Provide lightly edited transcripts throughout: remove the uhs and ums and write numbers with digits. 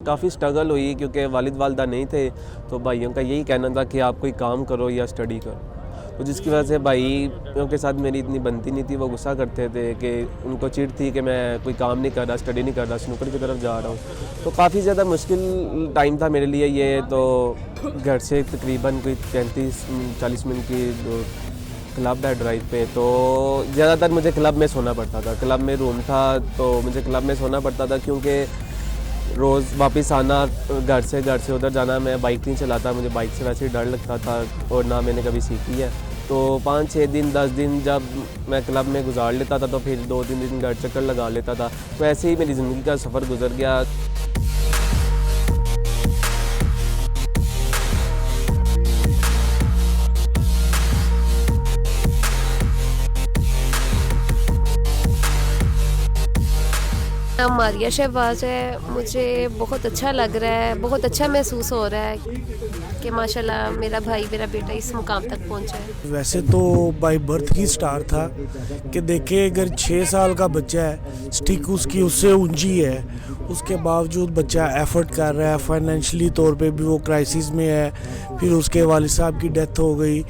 काफ़ी स्ट्रगल हुई क्योंकि वालिद वालदा नहीं थे, तो भाइयों का यही कहना था कि आप कोई काम करो या स्टडी करो। तो जिसकी वजह से भाइयों के साथ मेरी इतनी बनती नहीं थी। वो गुस्सा करते थे कि उनको चिढ़ थी कि मैं कोई काम नहीं कर रहा, स्टडी नहीं कर रहा, स्नूकर की तरफ जा रहा हूँ। तो काफ़ी ज़्यादा मुश्किल टाइम था मेरे लिए ये। तो घर से तकरीबन कोई 35-40 मिनट की क्लब है ड्राइव पे, तो ज़्यादातर मुझे क्लब में सोना पड़ता था। क्लब में रूम था तो मुझे क्लब में सोना पड़ता था, क्योंकि रोज़ वापस आना, घर से उधर जाना। मैं बाइक नहीं चलाता, मुझे बाइक से वैसे ही डर लगता था और ना मैंने कभी सीखी है। तो 5-6 दिन 10 दिन जब मैं क्लब में गुजार लेता था तो फिर 2-3 दिन घर चक्कर लगा लेता था। तो ऐसे ही मेरी ज़िंदगी का सफ़र गुजर गया। नाम मारिया शहबाज है। मुझे बहुत अच्छा लग रहा है, बहुत अच्छा महसूस हो रहा है कि माशाल्लाह मेरा भाई, मेरा बेटा इस मुकाम तक पहुंचा है। वैसे तो बाय बर्थ ही स्टार था कि देखे अगर 6 साल का बच्चा है, स्टिक उसकी उससे ऊंची है, उसके बावजूद बच्चा एफर्ट कर रहा है। फाइनेंशियली तौर पे भी वो क्राइसिस में है, फिर उसके वालिद साहब की डेथ हो गई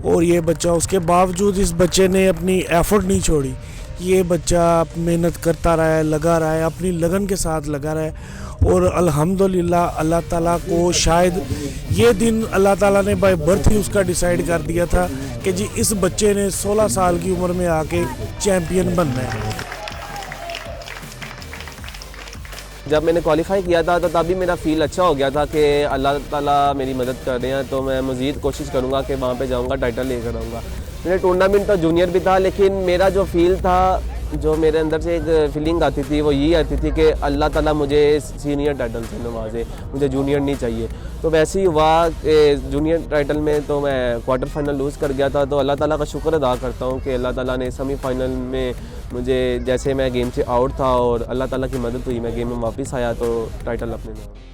और ये बच्चा, उसके बावजूद इस बच्चे ने अपनी एफर्ट नहीं छोड़ी। ये बच्चा मेहनत करता रहा है, लगा रहा है, अपनी लगन के साथ लगा रहा है और अल्हम्दुलिल्लाह अल्लाह ताला को शायद ये दिन अल्लाह ताला ने बाय बर्थ ही उसका डिसाइड कर दिया था कि जी इस बच्चे ने 16 साल की उम्र में आके चैम्पियन बनना है। जब मैंने क्वालिफाई किया था तो तभी मेरा फ़ील अच्छा हो गया था कि अल्लाह ताला मेरी मदद कर रहे हैं। तो मैं मज़ीद कोशिश करूँगा कि वहाँ पे जाऊँगा, टाइटल लेकर आऊँगा। मेरे टूर्नामेंट तो जूनियर भी था, लेकिन मेरा जो फ़ील था, जो मेरे अंदर से एक फीलिंग आती थी, वो यही आती थी कि अल्लाह ताला मुझे सीनियर टाइटल से नवाजे, मुझे जूनियर नहीं चाहिए। तो वैसे ही हुआ कि जूनियर टाइटल में तो मैं क्वार्टर फाइनल लूज़ कर गया था। तो अल्लाह ताला का शुक्र अदा करता हूँ कि अल्लाह ताला ने सेमीफाइनल में मुझे, जैसे मैं गेम से आउट था और अल्लाह ताला की मदद हुई, मैं गेम में वापस आया तो टाइटल अपने नाम।